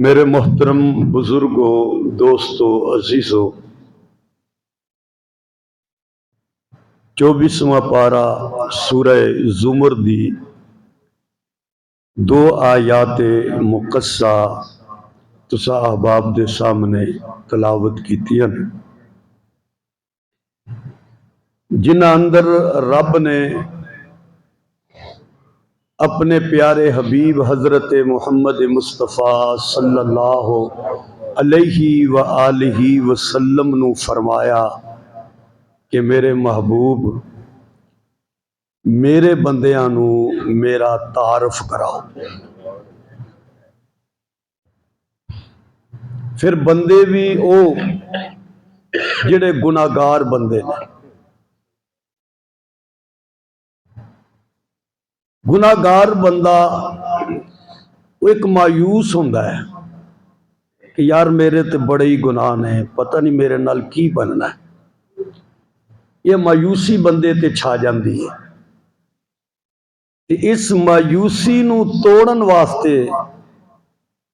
میرے محترم بزرگوں، دوستوں، عزیزوں، 24واں پارہ سورہ زمر دی 2 آیات مقصہ تساں احباب دے سامنے تلاوت کیتیاں، جنہاں اندر رب نے اپنے پیارے حبیب حضرت محمد مصطفیٰ صلی اللہ علیہ وآلہ وسلم نو فرمایا کہ میرے محبوب میرے بندیاں نو میرا تعارف کراؤ۔ پھر بندے بھی او جڑے گناہگار بندے نے، گناہگار بندہ وہ ایک مایوس ہوندا ہے کہ یار میرے تے بڑے ہی گناہ نے، پتہ نہیں میرے نال کی بننا ہے۔ یہ مایوسی بندے تے چھا جاندی ہے، تے اس مایوسی نو توڑن واسطے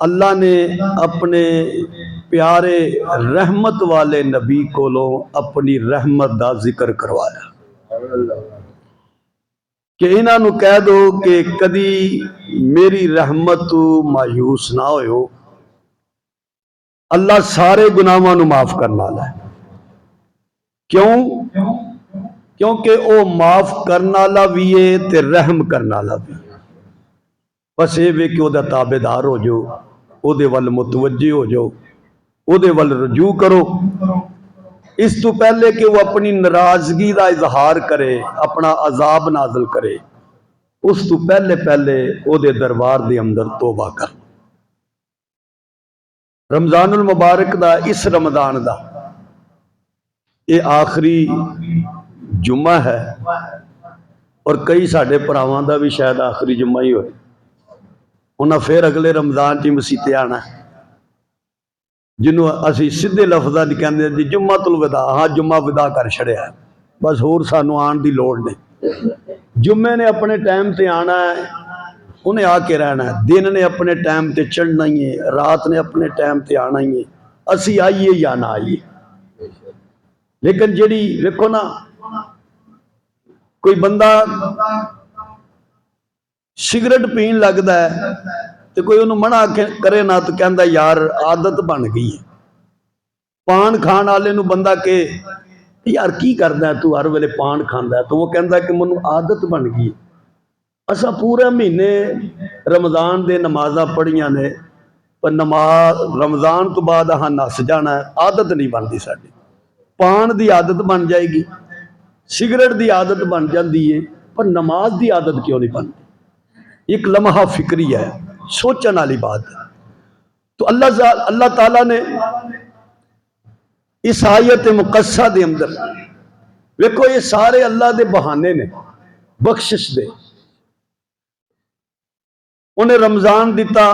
اللہ نے اپنے پیارے رحمت والے نبی کولوں اپنی رحمت دا ذکر کروایا کہ انہاں نو کہہ دو کہ کدی میری رحمت تو مایوس نہ ہوئے، اللہ سارے گناہاں نو معاف کرنا ہے۔ کیونکہ او معاف کرنا لا بھی ہے تے رحم کرنا لا بھی ہے۔ بس یہ وے کہ او دا تابعدار ہو جو، او دے ول متوجہ ہو جو، او دے ول رجوع کرو، اس تو پہلے کہ وہ اپنی ناراضگی دا اظہار کرے، اپنا عذاب نازل کرے، اس تو پہلے او دے دربار دے اندر توبہ کر۔ رمضان المبارک دا اس رمضان دا یہ آخری جمعہ ہے، اور کئی ساڑھے پراواں دا بھی شاید آخری جمعہ ہی ہوئے، انہاں پھر اگلے رمضان چی مسیتے آنا ہے، جنہوں اسی سدھے لفظاں دی کہندے ہیں جمعۃ الوداع، ہاں جمعہ ودا کر چھڑیا ہے، بس ہور سانو آن دی لوڑ نہیں۔ جمعے نے اپنے ٹائم تے آنا ہے، انہیں آ کے رہنا ہے، دن نے اپنے ٹائم تے چڑھنا ہی ہے، رات نے اپنے ٹائم تے آنا ہی ہے، اسی آئیے یا نہ آئیے۔ لیکن جڑی ویکھو نا، کوئی بندہ سگریٹ پین لگدا ہے تو کوئی انہوں منع کرے نہ تو کہندا یار عادت بن گئی ہے۔ پان کھان والے نو بندہ کہ یار کی کردا ہے تو ہر ویلے پان کھاندا ہے، تو وہ کہندا ہے کہ منو عادت بن گئی ہے۔ اساں پورے مہینے رمضان دے نمازاں پڑھیاں نے، پر نماز رمضان تو بعد ہاں نس جانا ہے، عادت نہیں بنتی ساڈی۔ پان دی عادت بن جائے گی، سگریٹ دی عادت بن جاندی ہے، پر نماز دی عادت کیوں نہیں بنتی؟ ایک لمحہ فکری ہے، سوچن والی بات ہے۔ تو اللہ تعالیٰ نے اس آیت مقصہ دے اندر ویکھو یہ سارے اللہ دے بہانے نے بخشش دے۔ انہیں رمضان دیتا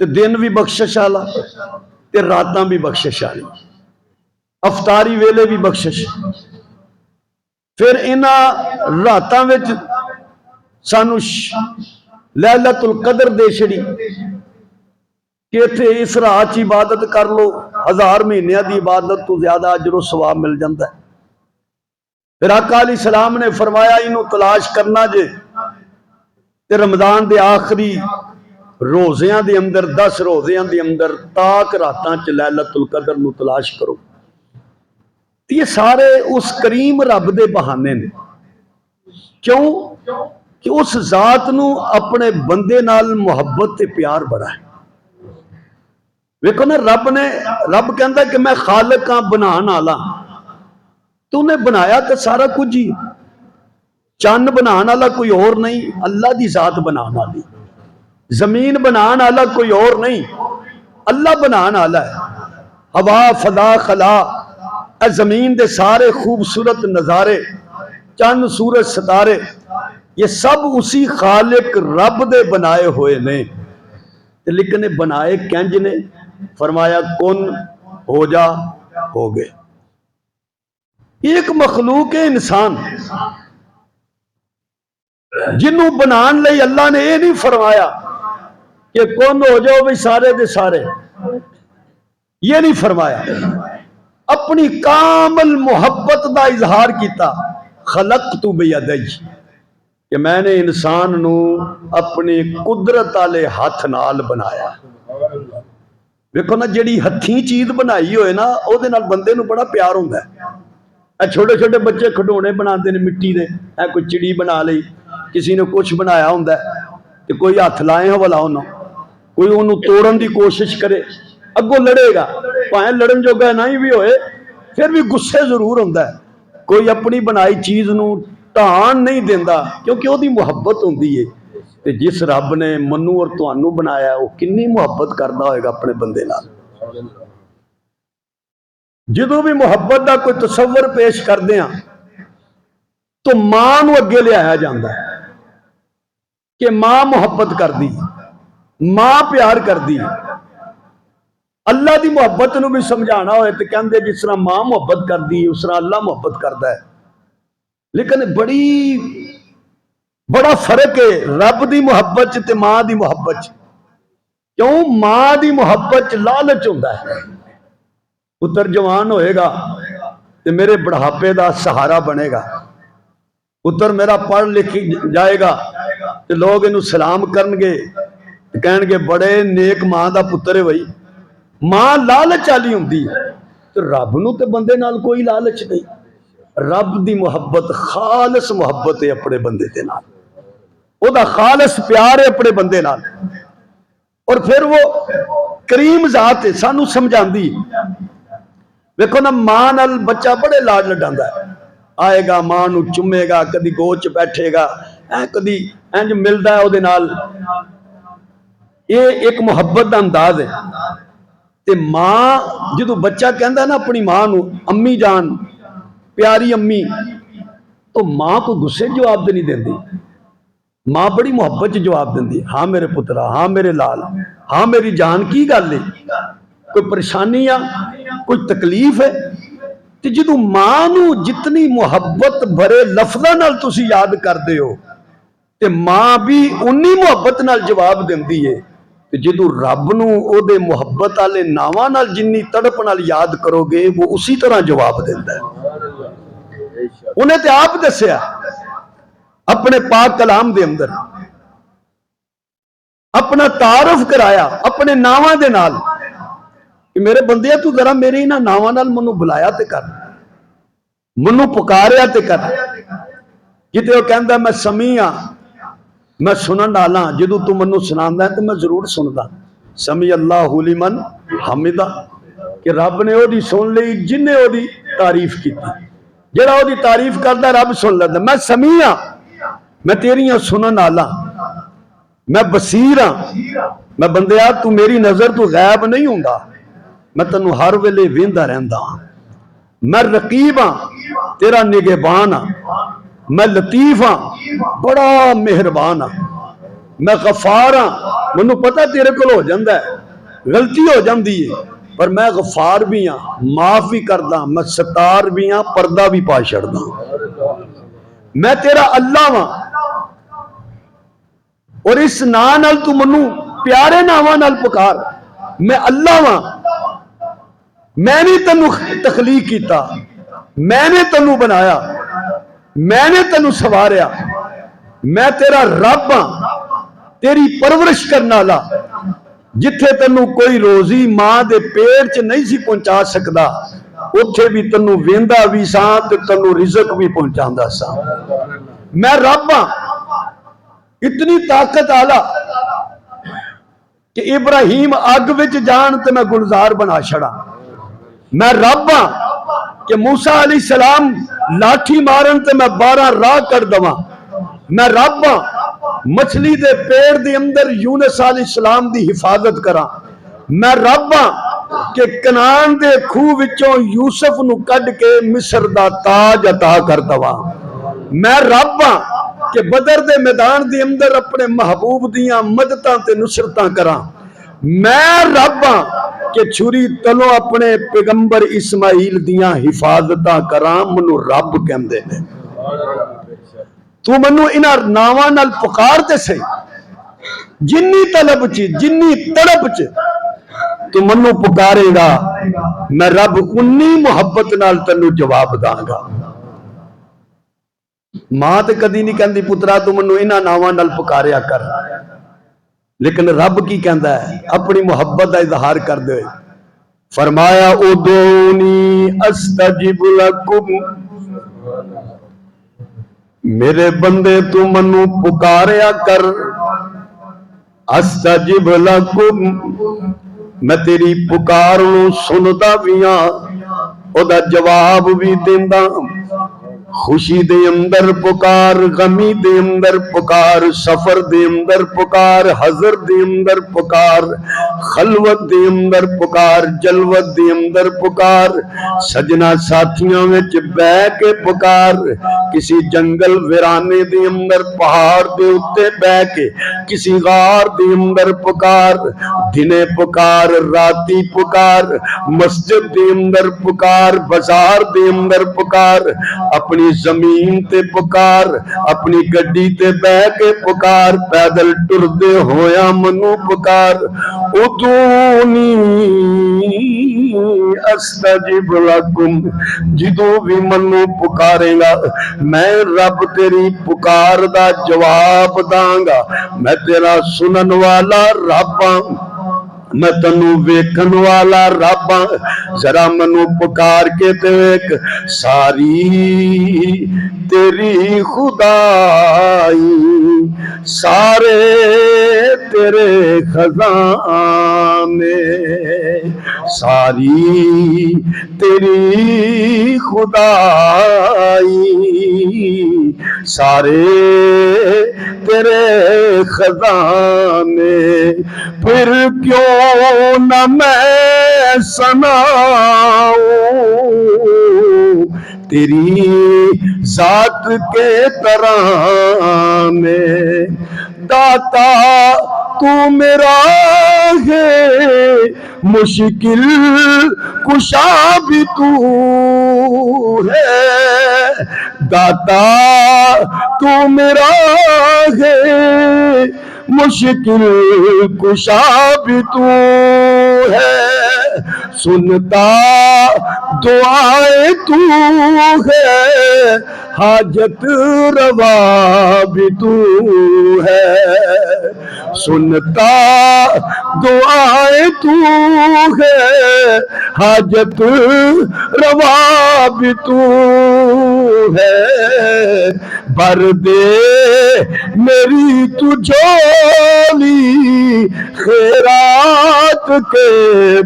تے دن بھی بخشش والا تے راتاں بھی بخشش والی، افطاری ویلے بھی بخشش، پھر انہاں راتاں وچ سانو لیلۃ القدر دے چھڑی کہ اتھے اس رات عبادت کر لو، 1000 مہینیاں دی عبادت تو زیادہ اجر و ثواب مل جاتا ہے۔ پھر آقا علیہ السلام نے فرمایا انہوں تلاش کرنا جے تے رمضان دے آخری روزیاں دے اندر 10 روزیاں دے اندر تاک راتاں چ لیلۃ القدر نو تلاش کرو۔ یہ سارے اس کریم رب دے بہانے نے، کیوں کہ اس ذات نو اپنے بندے نال محبت تے پیار بڑا ہے۔ ویکھو نا رب کہندا کہ میں خالق ہاں بنان والا، تو نے بنایا تو سارا کچھ ہی، چند بنان والا کوئی اور نہیں، اللہ دی ذات بنان والی، زمین بنان والا کوئی اور نہیں، اللہ بنان والا ہے۔ ہوا فضا خلا، اے زمین دے سارے خوبصورت نظارے، چند سورج ستارے، یہ سب اسی خالق رب دے بنائے ہوئے نے، لیکن بنائے کنج نے؟ فرمایا کن ہو جا، ہو گئے۔ ایک مخلوق ہے انسان، جنوں بنان لئی اللہ نے یہ نہیں فرمایا کہ کون ہو جاؤ بھائی سارے دے سارے، یہ نہیں فرمایا، اپنی کامل محبت دا اظہار کیتا، خلقت بیدی، کہ میں نے انسان نو اپنی قدرت والے ہاتھ نال بنایا۔ دیکھو نا جیڑی ہتھیں چیز بنائی ہوئے نا او دے نال بندے نو بڑا پیار ہوندا ہے۔ اے چھوٹے چھوٹے بچے کھڈونے بناتے ہیں مٹی دے، اے کوئی چڑی بنا لئی، کسی نے کچھ بنایا ہوندا ہے تے کوئی ہاتھ لائے ہو والا انہوں، کوئی انہوں توڑن دی کوشش کرے، اگوں لڑے گا، پائیں لڑن جوگا نہیں بھی ہوئے پھر بھی غصے ضرور ہوندا ہے۔ کوئی اپنی بنائی چیز نو ٹھان نہیں دیندا کیونکہ وہ دی محبت ہوندی ہے۔ تے جس رب نے منو اور تانوں بنایا وہ کنی محبت کردا ہوئے گا اپنے بندے نال۔ جدوں بھی محبت دا کوئی تصور پیش کردے ہیں تو ماں نو اگے لے آیا جاندا ہے کہ ماں محبت کر دی، ماں پیار کر دی۔ اللہ دی محبت نو بھی سمجھانا ہوئے تو کہندے جس طرح ماں محبت کر دی اس طرح اللہ محبت کردا ہے، لیکن بڑا فرق ہے رب دی محبت تے ماں دی محبت۔ کیوں؟ ماں دی محبت لالچ ہوندا ہے، پتر جوان ہوئے گا تے میرے بڑھاپے دا سہارا بنے گا، پتر میرا پڑھ لکھ جائے گا تے لوگ انہوں سلام کرنگے کہن گے بڑے نیک ماں دا پتر ہے بھائی۔ ماں لالچ والی ہوندی ہے، تو رب نو تے بندے نال کوئی لالچ نہیں۔ رب دی محبت خالص محبت ہے اپنے بندے دے نال، او دا خالص پیار ہے اپنے بندے نال، اور پھر وہ کریم ذات ہے سانو سمجھاندی۔ دیکھو نا ماں نال بچہ بڑے لاڈ لڈاندا ہے، آئے گا ماں نو چومے گا، کدی گوچ بیٹھے گا، کدی انج ملدا ہے او دے نال، یہ ایک محبت دا انداز ہے۔ تے ماں جدو بچہ کہندا ہے نا اپنی ماں نو امی جان، پیاری امی، تو ماں کو غصے جواب دے نہیں دیندی، ماں بڑی محبت جواب دیندی، ہاں میرے پترا، ہاں میرے لال، ہاں میری جان، کی گل ہے، کوئی پریشانی یا کوئی تکلیف ہے؟ تے جدو ماں نو جتنی محبت بھرے لفظاں نال تسی یاد کردے ہو تے ماں بھی انی محبت نال جواب دیندی ہے۔ تے جدو رب نو او دے محبت والے ناواں نال جنی تڑپ نال یاد کرو گے وہ اسی طرح جواب دیندا ہے۔ انہیں تے آپ دسیا اپنے پاک کلام دے اندر، اپنا تعارف کرایا اپنے ناواں دے نال کہ میرے بندے تو ذرا میرے انہاں ناواں نال منو بلایا تے کر، منو پکاریا تے کر۔ کتے وہ کہندا میں سمیع ہاں، میں سنن والا، جدو تو منو سناندا ہے تو میں ضرور سندا۔ سمیع اللہ لمن حمدہ، کہ رب نے او دی سن لئی جن نے او دی تعریف کی، جڑا او دی تعریف کردا رب سن لیندا۔ میں سمیع ہاں، میں تیریاں سنن والا، میں بصیر ہاں، میں بندیا تو میری نظر تو غائب نہیں ہوندا، میں تینوں ہر ویلے ویندا رہندا ہاں۔ میں رقیب ہاں، تیرا نگہبان ہاں، میں لطیف ہاں، بڑا مہربان ہاں، میں غفار ہاں، منو پتہ تیرے کول ہو جاندا ہے، غلطی ہو جاندی ہے پر میں غفار بھی ہاں، معاف بھی کردا، میں ستار بھی ہاں، پردہ بھی پا چھڑدا۔ میں تیرا اللہ ہاں، اور اس نام نال تو منو پیارے ناماں نال پکار، میں اللہ ہاں، میں نے تینوں تخلیق کیتا، میں نے تینوں بنایا، میں نے تینوں سواریا، میں تیرا رب ہاں، تیری پرورش کرنا والا، جتھے تینوں کوئی روزی ماں دے پیٹ چ نہیں سی پہنچا سکدا اتھے بھی تینوں ویندا بھی ساں تے تینوں رزق بھی پہنچاندا ساں۔ میں رب ہاں، اتنی طاقت آلہ کہ ابراہیم اگ وچ جان تے میں گلزار بنا چھڑا۔ میں رب ہاں کہ موسیٰ علیہ السلام لاٹھی مارن تے میں 12 راہ کر دواں۔ میں رب ہاں مچھلی دے پیڑ دے اندر یونس علیہ السلام دی حفاظت کراں۔ میں رب ہاں کہ کنعان دے کھوہ وچوں یوسف نو کڈ کے مصر دا تاج عطا کر دواں۔ میں رب ہاں کہ بدر دے میدان دے اندر اپنے محبوب دیاں مدداں تے نصرتاں کراں۔ میں رب ہاں کہ چھری تلو اپنے پیغمبر اسماعیل دیاں حفاظتاں کراں، منو رب کہندے نے۔ تو منو انہاں ناواں نال پکار تے سے جنی طلب چ جنی تڑپ چ تو منو پکارے گا میں رب انی محبت نال تینو جواب داں گا۔ ماں تے کدی نہیں کہندی پترا تو منو انہاں ناواں نال پکاریا کر، لیکن رب کی کہندا ہے اپنی محبت کا اظہار کر دے، فرمایا ادعونی استجب لکم، میرے بندے تو منو پکاریا کر، استجب لکم میں تیری پکار نو سندا بھی ہاں، او دا جواب بھی دیندا، خوشی دے اندر پکار، غمی دے اندر پکار، سفر دے اندر پکار، حضر دے اندر پکار، خلوت دے اندر پکار، جلوت دے اندر پکار، سجنا ساتھیاں وچ بہ کے پکار، کسی جنگل ویرانے دے اندر پہاڑ دے اتے بہ کے، کسی غار دے اندر پکار، دنے پکار، راتی پکار، مسجد دے اندر پکار، بازار دے اندر پکار، اپنی زمین تے پکار، اپنی گڈی تے بہ کے پکار، پیدل ٹردے ہویا منو پکار، ادعونی استجب لکم، جدو بھی منو پکارے گا میں رب تیری پکار دا جواب داں گا، میں تیرا سنن والا رب ہاں، میں تنو ویکھن والا رب ہاں، ذرا منو پکار کے تے ویکھ، ساری تیری خدائی سارے تیرے خزانے، ساری تیری خدائی سارے تیرے خزانے، پھر کیوں نہ میں سناؤں تیری ذات کے ترانے، داتا تو میرا ہے مشکل کشا بھی تو ہے، داتا تو میرا ہے مشکل کشا بھی تو ہے، سنتا دعائیں تو ہے، حاجت روا بھی تو ہے، سنتا دعائیں تو ہے، حاجت روا بھی تو ہے، بھر دے میری تو جھولی خیرات کے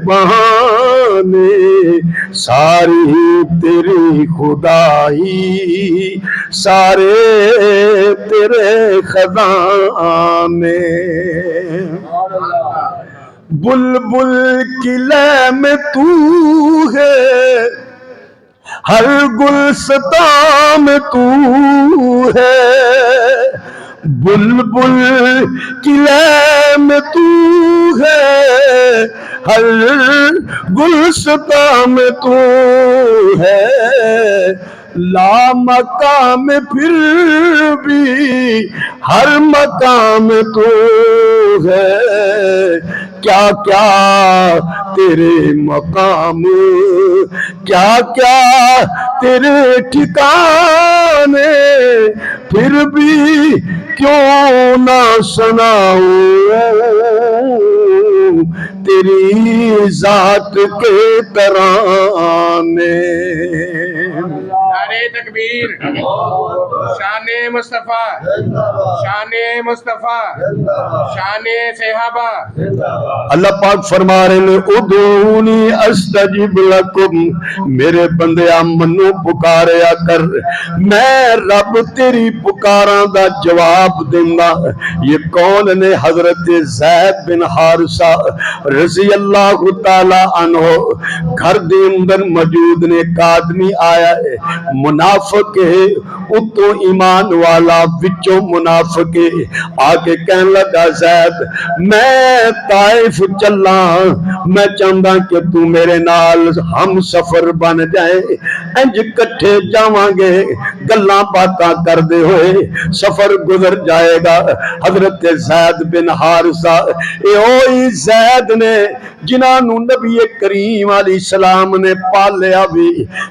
بہانے، ساری تیری خدائی سارے تیرے خزانے، بلبل کی لے میں تو ہے، ہر گلستان میں تو ہے، بلبل کی لے میں تو ہے، ہر گلستان میں تو ہے، لا مقام پھر بھی ہر مقام تو ہے، کیا کیا تیرے مقام، کیا کیا تیرے ٹھکانے، پھر بھی کیوں نہ سناؤں تیری ذات کے ترانے۔ نعرہ تکبیر، شان مصطفیٰ، شان مصطفیٰ، شان صحابہ۔ اللہ پاک فرما رہے ہیں ادعونی استجب لکم، میرے بندیا منو پکاریا کر، میں رب تیری پکاراں دا جواب دیندا۔ یہ کون نے؟ حضرت زید بن حارثہ رضی اللہ تعالی عنہ، گھر دے اندر موجود نے، ایک آدمی آیا ہے، منافق ہے، اتوں ایمان والا وچوں منافق ہے، آگے کہنے لگا زید میں طائف چلا، میں چاہتا کہ تو میرے نال ہم سفر بن جائے، انج کٹھے جاواں گے، گلاں باتاں کردے ہوئے سفر گزر جائے گا۔ حضرت زید بن حارثہ اے ہوئی زید نے جنہاں نو نبی کریم علیہ السلام نے پالیا بھی،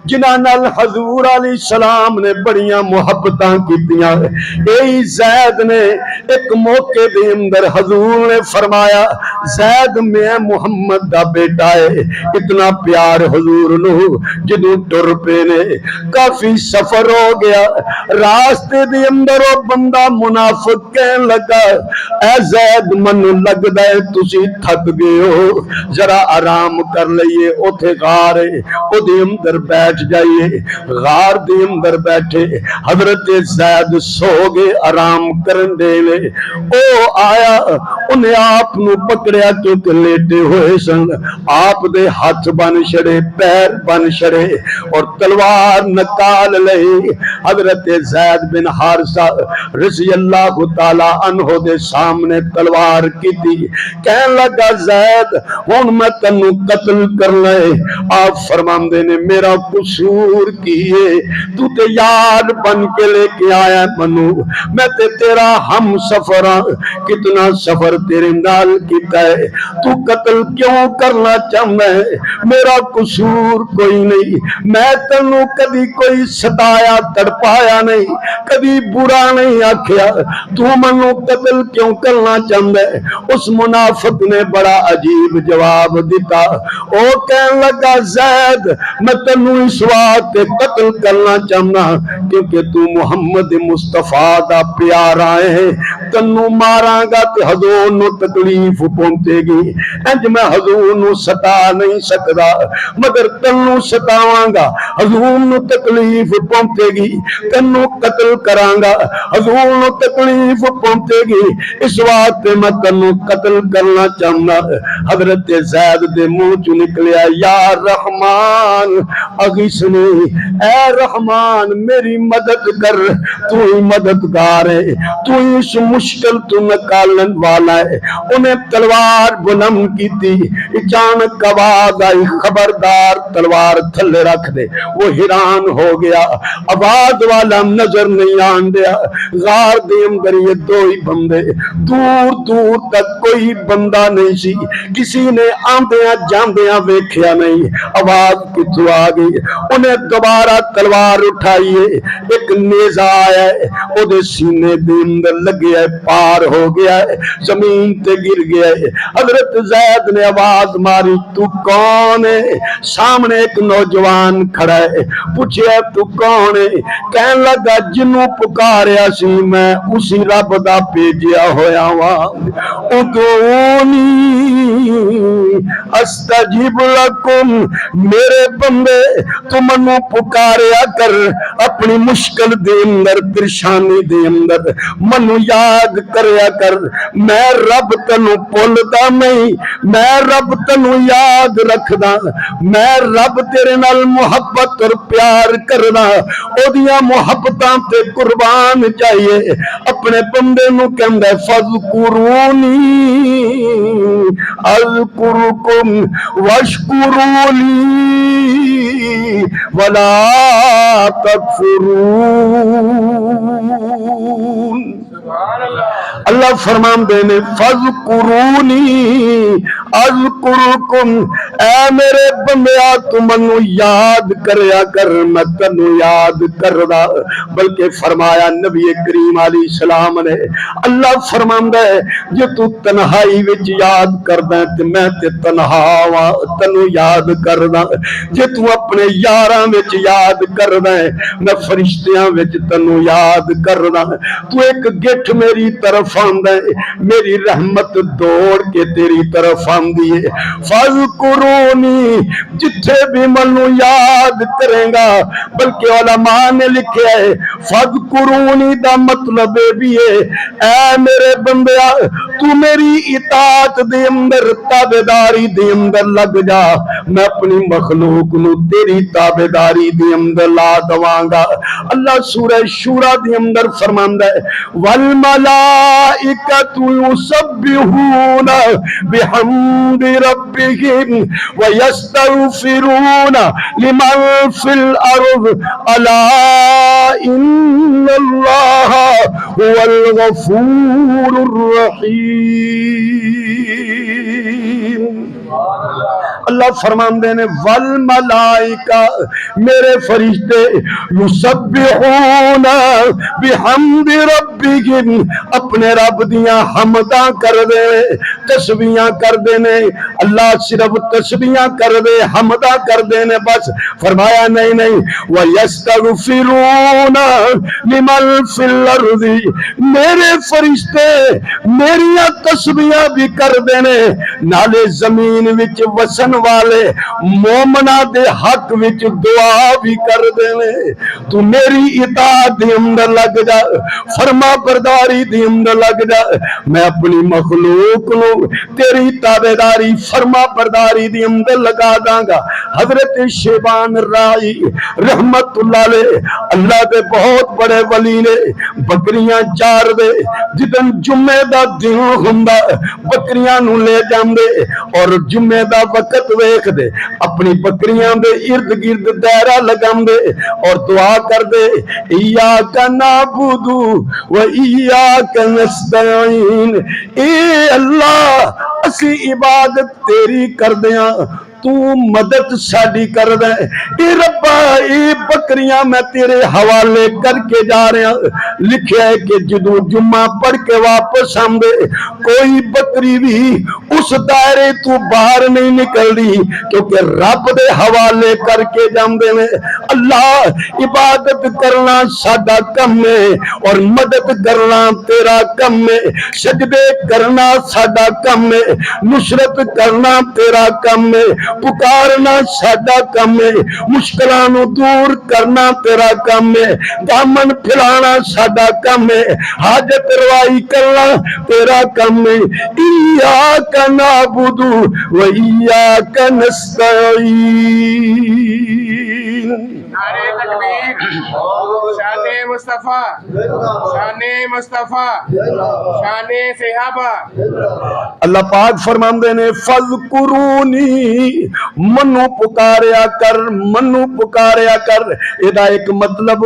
جنہاں نال حضور علیہ السلام نے بڑیاں محبتاں کیتیاں، اے زید نے ایک موقع دے اندر حضور نے فرمایا زید میں محمد دا بیٹا ہے، اتنا پیار حضور نو جدوں ٹر پے نے کافی سفر ہو گیا، راستے دے اندر وہ بندہ منافق کہن لگا اے زید منو لگدا ہے تسی تھک گئے ہو، ذرا آرام کر لئیے، اوتھے غار ہے او دے اندر بیٹھ جائیے۔ غار دے اندر بیٹھے حضرت زید سو گئے، آرام کرن دے لے، او آیا انہیں آپ نو پکڑیا کیونکہ لیٹے ہوئے سن، آپ دے ہاتھ بن چھڑے پیر بن چھڑے اور تلوار نکال لے۔ حضرت زید بن حارثہ رضی اللہ تعالی عنہ دے سامنے تلوار کی تھی، کہنے لگا زید ہن میں تنو قتل کر لے۔ آپ فرماندے نے میرا قصور کیے، تو تے یار بن کے لے کے آیا منو، میں تے تیرا ہم سفراں، کتنا سفر تیرے نال کیتا ہے، تو قتل کیوں کرنا چاہتا ہے؟ میرا قصور کوئی نہیں، میں تنو کبھی کوئی ستایا تڑپایا نہیں، کبھی برا نہیں آکھیا، تو منو قتل کیوں کرنا چاہتا ہے؟ اس منافق نے بڑا عجیب جواب دیتا، او کہنے لگا زید میں تنو اس واسطے قتل کرنا چاہنا کیونکہ تو محمد مصطفیٰ دا پیارا ہے، تنو ماراں گا تے حضور نو تکلیف پہنچے گی، انج میں حضور نو ستا نہیں سکدا، مگر تنو ستاواں گا حضور نو تکلیف پہنچے گی، تنو قتل کراں گا حضور نو تکلیف پہنچے گی، اس واسطے میں تنو قتل کرنا چاہنا۔ حضرت زید دے منہ چ نکلیا یا رحمان اغثنی، اے رحمان میری مدد کر، تو ہی مددگار ہے، تو ہی اس مشکل تو نکالن والا ہے۔ انہیں تلوار بلند کی تھی، اچانک آواز آئی خبردار تلوار تھلے رکھ دے، وہ حیران ہو گیا، آواز والا نظر نہیں آن دیا، غار دے اندر یہ دو ہی بندے، دور دور تک کوئی بندہ نہیں سی، کسی نے آندیاں جاندیاں ویکھیا نہیں، آواز کتھوں آ گئی؟ انہیں دوبارہ تلوار اٹھائیے، ایک نیزہ آیا ہے او دے سینے دے اندر لگیا ہے، پار ہو گیا ہے، زمین تے گر گیا ہے۔ حضرت زید نے آواز ماری تو کون ہے؟ سامنے ایک نوجوان کھڑا ہے، پوچھیا تو کون ہے؟ کہنے لگا جنوں پکاریا سی میں اسی رب دا بھیجیا ہویا ہاں، ادعونی استجب لکم، میرے بندے تو منو پکاریا کر، اپنی مشکل دے اندر پریشانی دے اندر منو یاد کریا کر، میں رب تنو بھولدا نہیں، میں رب تنو یاد رکھدا، میں رب تیرے نال محبت اور پیار کرنا، او دیاں محبتاں تے قربان چاہیے۔ اپنے بندے نو کہندا فذکرونی اذکرکم واشکروا لی ولا تکفرون۔ اللہ فرمان دینے فذکرونی اذکرکم، اے میرے بندیا تو منو یاد کریا کر، میں تنو یاد کردا۔ بلکہ فرمایا نبی کریم علیہ السلام نے، اللہ فرماندا ہے جے تو تنہائی وچ یاد کردا تے میں تے تنہا واں تنو یاد کردا، جے تو اپنے یاراں وچ یاد کردا ہے میں فرشتیاں وچ تنو یاد کردا، تو ایک گٹھ میری طرف آندا ہے، میری رحمت دوڑ کے تیری طرف آندی ہے۔ فذکرونی، جتھے بھی منو یاد کرے گا، بلکہ علماء نے لکھا ہے فذکرونی دا مطلب بھی ہے اے میرے بندیا تو میری اطاعت دے اندر تابعداری دے اندر لگ جا، میں اپنی مخلوق نو تیری تابعداری دے اندر لا دواں گا۔ اللہ سورہ شورى دے اندر فرماندا ہے والملائکۃ یسبحون بحمد ربهم ویستغفرون لمن فی الارض الا ان اللہ هو الغفور الرحیم۔ اللہ فرماندے نے والملائکہ، میرے فرشتے یسبحون بحمد ربہم، اپنے رب دیاں حمداں کر دے، تسبیحاں کر دے نے۔ اللہ صرف تسبیحاں کر دے، حمداں کر دے نے بس؟ فرمایا نہیں نہیں، وَيَسْتَغْفِرُونَ لِمَنْ فِي الْأَرْضِ، میرے فرشتے میریاں تسبیحاں بھی کر دے نے، نالے زمین وچ وسن والے مومنہ دے حق وچ دعا بھی کر دے نے۔ تو میری اطاعت دی اندر لگ جا، فرما برداری دی اندر لگ جا، میں اپنی مخلوق نو تیری تابعداری فرما برداری دی اندر لگا داں گا۔ حضرت شیبان رائی رحمت اللہ علیہ، اللہ دے بہت بڑے ولی نے، بکریاں چار دے، جدن جمعے دا دن ہوندا بکریاں نو لے جاندے اور جمعے دا وقت ویکھ دے، اپنی بکریاں دے ارد گرد دائرہ لگاندے اور دعا کر دے، ایاک نعبد و ایاک نستعین، اے اللہ اسی عبادت تیری کر دیاں، تو مدد ساڈی کر دے۔ اے ربا اے بکریاں میں تیرے حوالے کر کے جا رہا، لکھیا ہے کہ جدو جمعہ پڑھ کے واپس آندے کوئی بکری بھی اس دائرے تو باہر نہیں نکل دی، کیونکہ رب دے حوالے کر کے جاندے نے۔ اللہ عبادت کرنا ساڈا کم ہے اور مدد کرنا تیرا کم ہے، سجدے کرنا ساڈا کم ہے، نصرت کرنا تیرا کم ہے، پکارنا ساڈا کم ہے، مشکلوں نو دور کرنا تیرا کم ہے، دامن پھیلانا ساڈا کم ہے، حاجت روائی کرنا تیرا کم ہے۔ ایاک نعبد و ایاک نستعین۔ نعرہ تکبیر، شان مصطفیٰ، شان مصطفیٰ، شان صحابہ۔ اللہ پاک فرماندے نے فَذْكُرُونِي، منو پکاریا کر، منو پکاریا کر۔ ادا ایک مطلب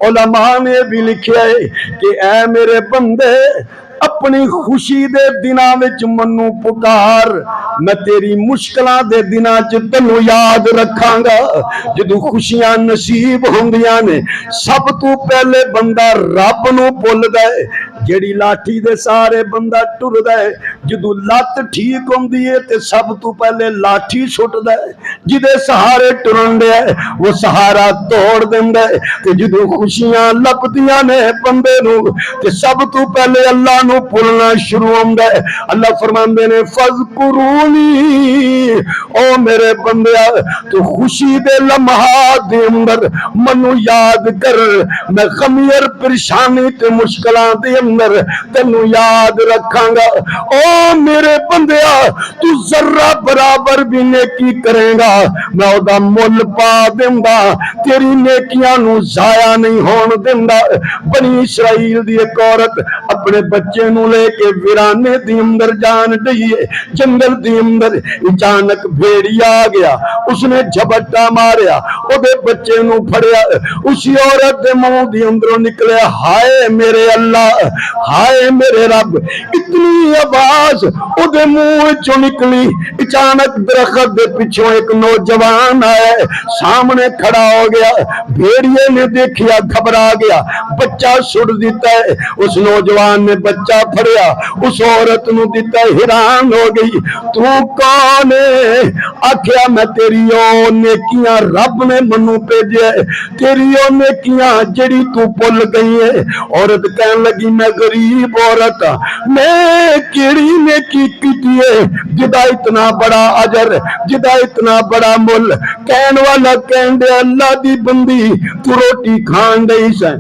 علماء نے بھی لکھیا ہے کہ اے میرے بندے اپنی خوشی دے دناں وچ منو پکار، میں تیری مشکلاں دے دناں چ تینوں یاد رکھاں گا۔ جدو خوشیاں نصیب ہوندیاں نے سب تو پہلے بندہ رب نو بھولدا ہے، جیڑی لاٹھی دے سارے بندہ ٹردا ہے، جدو لت ٹھیک ہوندی ہے تے سب تو پہلے لاٹھی سٹدا ہے، جدے سہارے ٹرن دے وہ سہارا توڑ دیندا ہے، تے جدو خوشیاں لبدیاں نے بندے نو تے سب تو پہلے اللہ نو بھولنا شروع ہوندا ہے۔ اللہ فرماندے نے فَذْكُرُونِی، او میرے بندیا تو خوشی دے لمحات دے اندر منو یاد کر، میں غمی اور پریشانی تے مشکلاں دے اندر تینو یاد رکھاں گا۔ او میرے بندیا تو ذرہ برابر بھی نیکی کرے گا میں او دا مول پا دیندا، تیری نیکیاں نو ضائع نہیں ہون دیندا۔ بنی اسرائیل دی ایک عورت اپنے بچے نو لے کے ویرانے دی اندر جان دئیے، جنگل دی اندر اچانک بھیڑیا آ گیا، اس نے جھپٹا ماریا، او دے بچے نو پھڑیا، اسی عورت دے منہ دی اندروں نکلے ہائے میرے اللہ، ہائے میرے رب۔ اتنی آواز او دے منہ چوں نکلی، اچانک درخت دے پیچھوں ایک نوجوان آیا، سامنے کھڑا ہو گیا، بھیڑیے نے دیکھیا گھبرا گیا، بچہ سٹ دیتا ہے، اس نوجوان نے بچہ پھڑیا، اس عورت نو دیتا ہے، حیران ہو گئی، تو کون ہے؟ آکھیا میں تیری او نیکیاں رب نے منو بھیجے، تیری او نیکیاں جڑی تو بھول گئی ہے۔ عورت کہنے لگی میں غریب عورت ہاں، میں کیڑی نیکی کیتی ہے جدا اتنا بڑا اجر، جدا اتنا بڑا مل؟ کہن والا کہن دے اللہ دی بندی تو روٹی کھان دئی سیں،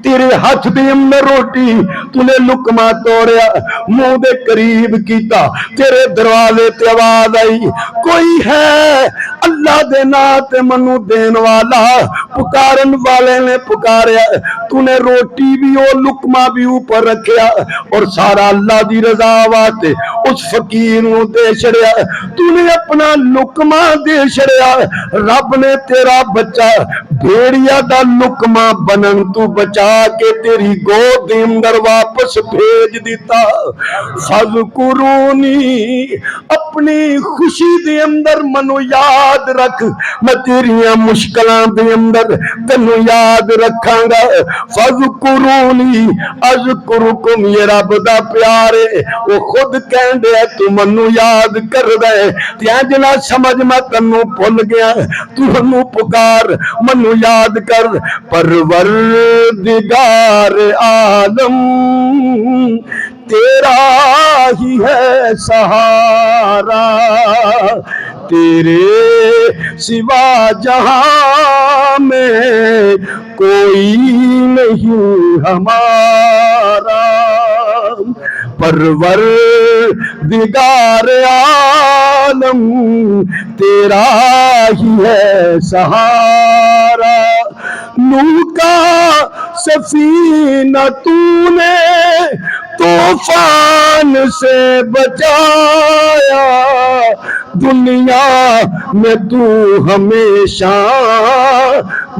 تیرے ہاتھ دی اندر روٹی تو نے لقمہ توڑیا، منہ دے قریب کیتا، تیرے دروازے تے آواز آئی کوئی ہے اللہ دے نا تے منو دین والا؟ پکارن والے نے پکاریا، تو نے روٹی بھی اور لقمہ بھی اوپر رکھیا اور سارا اللہ دی رضا واسطے اس فقیر نو دے چھڑیا، تو نے اپنا لقمہ دے چھڑیا، رب نے تیرا بچہ بھیڑیا دا لقمہ بنن تو بچا کے تیری گود دے اندر واپس بھیج دیتا۔ فذکرونی، اپنی خوشی دے اندر منو یاد رکھ، میں تیریاں مشکلاں دے اندر تینو یاد رکھاں گا۔ فذکرونی اذکرکم، یہ رب دا پیارے وہ خود کہن دے تو منو یاد کر دے، تیاں جنا سمجھ میں تینو بھول گیا، تو منو پکار منو یاد کر۔ پروردگار عالم تیرا ہی ہے سہارا، تیرے سوا جہاں میں کوئی نہیں ہمارا۔ پروردگار عالم تیرا ہی ہے سہارا، نوح کا سفینہ تو نے طوفان سے بچایا، دنیا میں تو ہمیشہ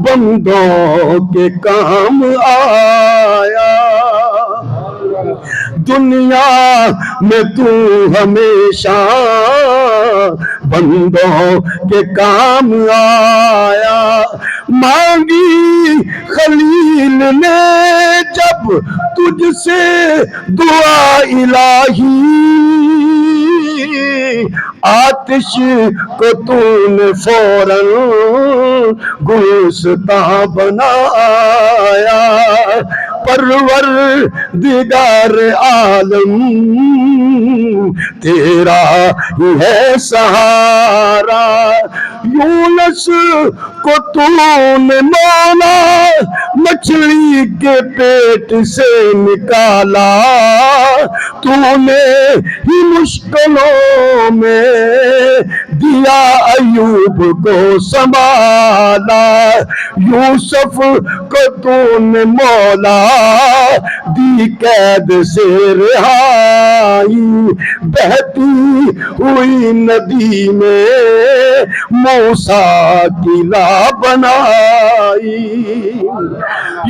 بندوں کے کام آیا، دنیا میں تو ہمیشہ بندوں کے کام آیا۔ مانگی خلیل نے جب تجھ سے دعا الہی، آتش کو تو نے فوراً گلستاں بنایا۔ پروردگار عالم تیرا ہی ہے سہارا، یونس کو تو نے مولا مچھلی کے پیٹ سے نکالا، تو نے ہی مشکلوں میں دیا ایوب کو سنبھالا، یوسف کو تو نے مولا دی قید سے رہائی، بہتی ہوئی ندی میں موسیٰ کی لا بنائی،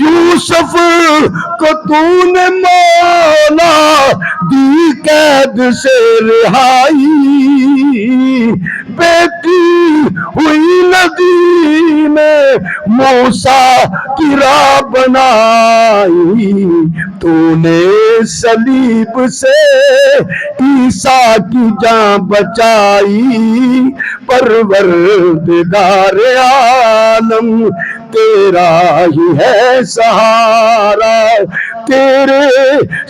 یوسف کو تو نے مولا دی قید سے رہائی، بہتی ہوئی ندی میں موسیٰ کی راہ بنائی، تو نے صلیب سے عیسیٰ کی جان بچائی، پروردگار عالم تیرا ہی ہے سہارا، تیرے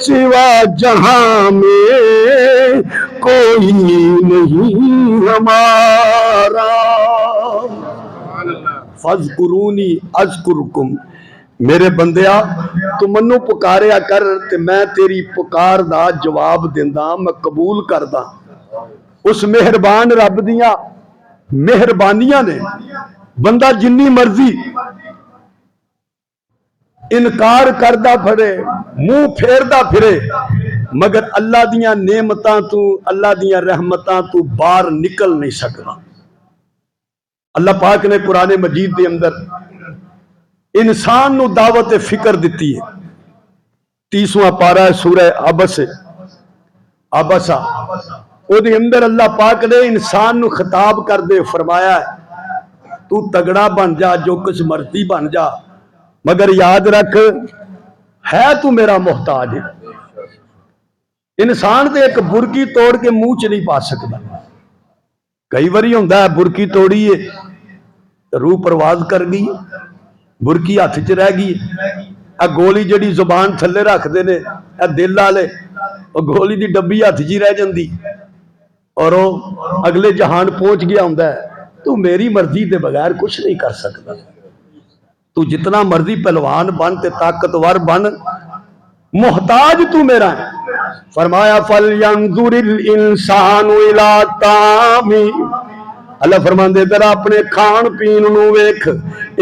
سوا جہاں میں کوئی نہیں ہمارا۔ فذکرونی اذکرکم، میرے بندیا تو منو پکاریا کر تے میں تیری پکار دا جواب دیندا، میں قبول کردا۔ اس مہربان رب دیاں مہربانیاں نے بندہ جنی مرضی انکار کردہ پھرے، منہ پھیردہ پھرے، مگر اللہ دیاں نعمتاں تو اللہ دیاں رحمتاں تو باہر نکل نہیں سکتا۔ اللہ پاک نے قرآن مجید دے اندر انسان نو دعوت فکر دیتی ہے، 30واں پارہ سورہ عبسہ، او دے اندر اللہ پاک نے انسان نو خطاب کر دے فرمایا ہے تو تگڑا بن جا، جو کچھ مرضی بن جا، مگر یاد رکھ ہے تو میرا محتاج ہے۔ انسان دے ایک برکی توڑ کے منہ چ نہیں پا سکتا، کئی باری ہوندا ہے برکی توڑی ہے روح پرواز کر گئی، برکی ہاتھ چ رہ گئی، اے گولی جڑی زبان تھلے رکھ دے نے اے دل والے، او گولی دی ڈبی ہاتھ چ رہ جاندی اور وہ اگلے جہان پہنچ گیا ہوندا ہے۔ تو میری مرضی دے بغیر کچھ نہیں کر سکتا، تو جتنا مرضی پہلوان بن تے طاقتور بن، محتاج تو میرا ہے۔ فرمایا فَلْيَنْظُرِ الْإِنسَانُ إِلَىٰ طَعَامِهِ، اللہ فرماندے تیرا اپنے کھان پین نو ویکھ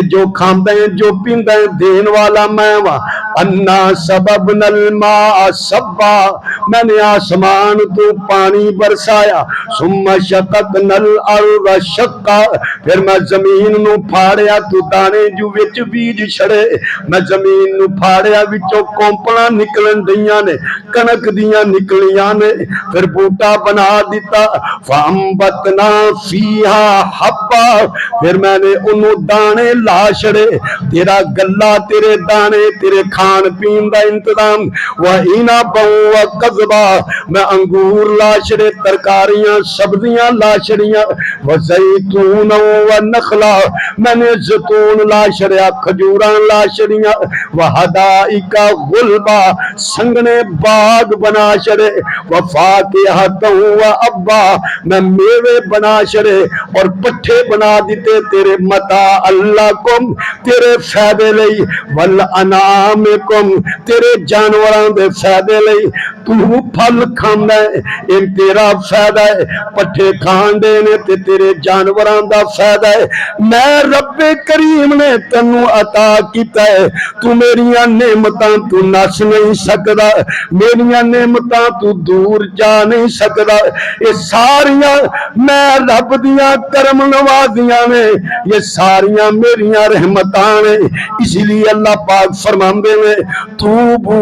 جو کھاندا ہے جو پیندا ہے دین والا میں وا انا سببنا الماء سبا میں نے آسمان تو پانی برسایا ثم شققنا الارض شقا پھر میں زمین نو پھاڑیا تو دانے جو وچ بیج چھڑے میں زمین نو پھاڑیا وچوں کونپڑاں نکلن دیاں نے کنک دیاں نکلیاں نے پھر بوٹا بنا دیتا فانبتنا فیہا حبا پھر میں نے انہوں دانے لا چھڑے تیرا گلا تیرے دانے تیرے کھان پین دا انتظام وَإِنَبًا وَقَضْبًا میں انگور لا چھڑے ترکاریاں سبزیاں لا چھڑیاں وَزَيْتُونًا وَنَخْلًا میں نے زیتون لا چھڑیا کھجوراں لا چھڑیاں وَحَدَائِقَ غُلْبًا سنگنے باغ بنا چھڑے وَفَاكِهَةً وَأَبًّا میں میوے بنا چھڑے اور پٹھے بنا دیتے تیرے متاع لکم تیرے فائدے لئی والانعامکم تیرے جانوراں دے فائدے لئی تو پھل کھاندا ہے یہ تیرا فائدہ ہے پٹھے کھان دے نے تے تیرے جانوراں دا فائدہ ہے میں رب کریم نے تینوں عطا کیتا ہے تو میریاں نعمتاں تو نس نہیں سکدا میریاں نعمتاں تو دور جا نہیں سکدا یہ ساریاں میں رب دیاں کرم نوازیاں نے یہ ساریاں میریاں رحمتاں نے اسی لیے اللہ پاک فرماندے نے توبو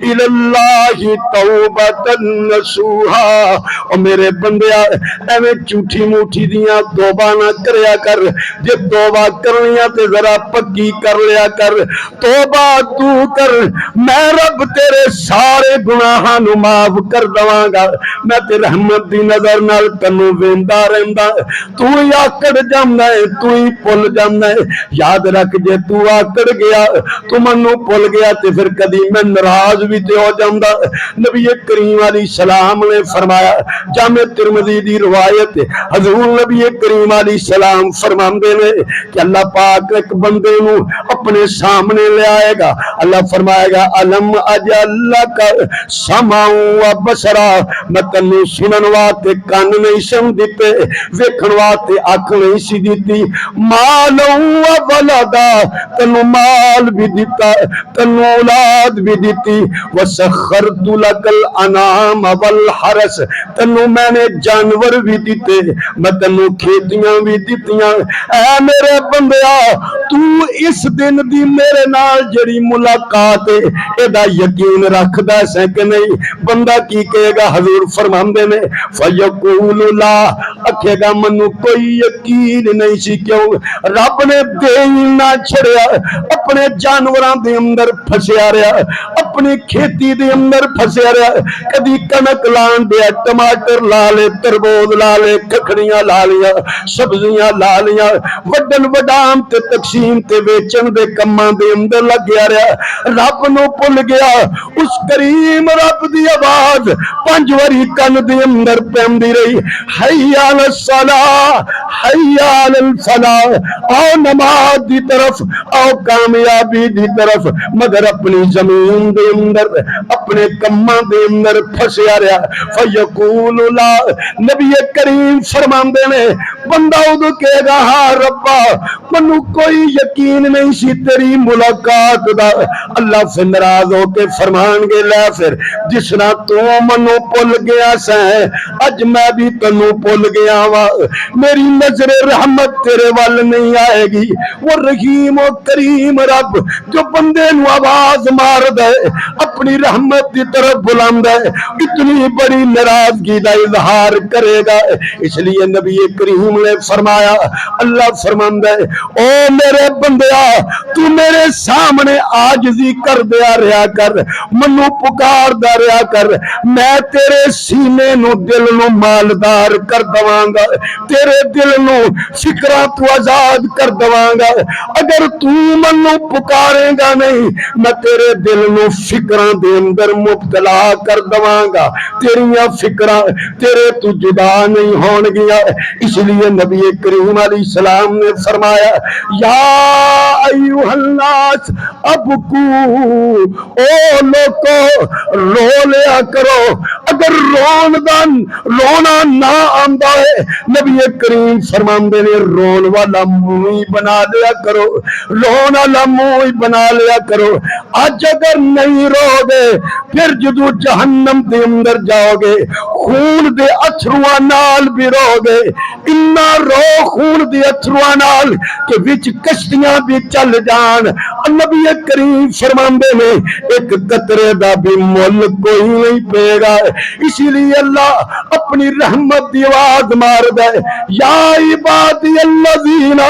الاللہ توبۃ نصوحا اور میرے بندیا ایویں جھوٹی موٹھی دیاں توبہ نہ کریا کر جے توبہ کرنیاں تے ذرا پکی کر لیا کر توبہ تو کر میں رب تیرے سارے گناہاں نو معاف کر دواں گا میں تے رحمت دی نظر نال تینوں ویندا رہندا تو ہی آکڑ جاندا ہے تو ہی بھول جاندا ہے یاد رکھ جے تو آکڑ گیا تو منو بھول گیا تے پھر کدی میں ناراض بھی تے ہو جاندا نبی کریم علیہ السلام نے فرمایا جامع ترمذی دی روایت حضور نبی کریم علیہ السلام فرماندے نے کہ اللہ پاک ایک بندے نو اپنے سامنے لے آئے گا اللہ فرمائے گا علم اجل لک سمع و بصرا میں تینوں سنن واسطے کان نہیں سن دیتے ویکھن واسطے اکھ نہیں سی دیتی مال و ولدا تینوں مال بھی دیتا تینوں اولاد بھی دیتی وسخرت لک الانعام والحرث تینوں میں نے جانور بھی دیتے میں تینوں کھیتیاں بھی دیتیاں اے میرے بندیا تو اس دن دی میرے نال جڑی ملاقات ہے ایدا یقین رکھدا ہے کہ نہیں بندہ کی کہے گا حضور فرماندے نے فیقول لا اکھے گا منو کوئی یقین نہیں سی کیوں رب نے دے نہ چھڑیا اپنے جانوراں دے اندر پھسیا رہا اپنی کھیتی دے اندر پھسیا رہا کدی کنک لان دیا ٹماٹر لا لے تربوز لا لے ککڑیاں لا لیا سبزیاں لا لیا وڈن وڈام تے تقسیم تے ویچن دے کماں دے اندر لگ گیا رہا رب نو بھول گیا اس کریم رب دی آواز 5 واری کن دے اندر پیندی رہی حی علی الصلاۃ حی علی الفلاح آؤ نماز دی طرف آؤ کامیابی دی طرف مگر اپنی زمین دے اندر اپنے کماں دے اندر پھسیا رہا فیقول لا نبی کریم فرماندے نے بندہ ادو کہے گا ہاں ربا منو کوئی یقین نہیں سی تیری ملاقات دا اللہ سے ناراض ہو کے فرمان گے لے پھر جس نہ تو منو بھول گیا سیں اج میں بھی تنو بھول گیا وا میری نظر رحمت تیرے وال نہیں آئے گی وہ رحیم و کریم رب جو بندے نو آواز مار دے اپنی رحمت دی طرف بلند ہے اتنی بڑی ناراضگی دا اظہار کرے گا اس لیے نبی کریم نے فرمایا اللہ فرماندا ہے او میرے بندیا تو میرے سامنے عاجزی کر دیا رہا کر منو پکار دا رہا کر میں تیرے سینے نو دل نو مالدار کر دواں گا تیرے دل نو فکراں تو آزاد کر دواں گا اگر تو منو پکارے گا نہیں میں تیرے دل نو فکراں دے اندر مبتلا کر دواں گا، تیریاں فکراں تیرے تو جدا نہیں ہون گیا۔ اس لیے نبی کریم علیہ السلام نے فرمایا یا ایوہ الناس ابکو، او لوگو رو لیا کرو، اگر رونا نہ آندا ہے نبی کریم فرماندے نے رون والا منہ بنا لیا کرو، رون والا منہ بنا لیا کرو۔ آج اگر نہیں رو گے پھر جدو جہنم دے اندر جاؤ گے خون دے اتھرواں نال بھی رو گے، اتنا رو خون دے اتھرواں نال کہ وچ کشتیاں بھی چل جان۔ نبی کریم فرماندے نے ایک قطرے دا بھی مول کوئی نہیں پے گا۔ اسی لیے اللہ اپنی رحمت دی آواز مار دے یا عبادی الذین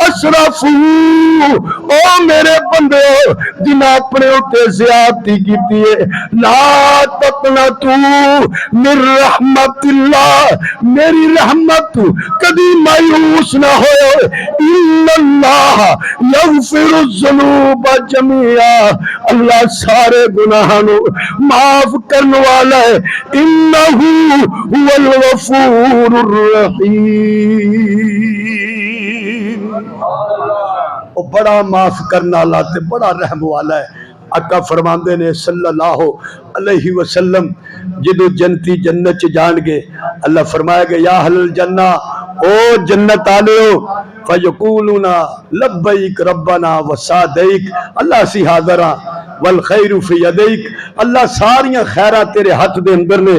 اسرفوا، او میرے بندے جنہاں اپنے اوتے زیادتی کیتی ہے، لا تقنطوا من رحمت اللہ، میری رحمت کبھی مایوس نہ ہوئے، ان اللہ یغفر الذنوب جميعا، اللہ سارے گناہاں نو معاف کرنے والا ہے، انہ هو الغفور الرحیم، وہ بڑا معاف کرنا والا تے بڑا رحم والا ہے۔ آقا فرماندے نے صلی اللہ علیہ وسلم جدو جنتی جنت چ جان گے اللہ فرمائے گا یا اہل الجنہ، او جنت آلیو، فیقولون لبیک ربنا وسعدیک، اللہ سی حاضراں والخیر فی یدیک، اللہ ساریاں خیرہ تیرے ہاتھ دے اندر نے،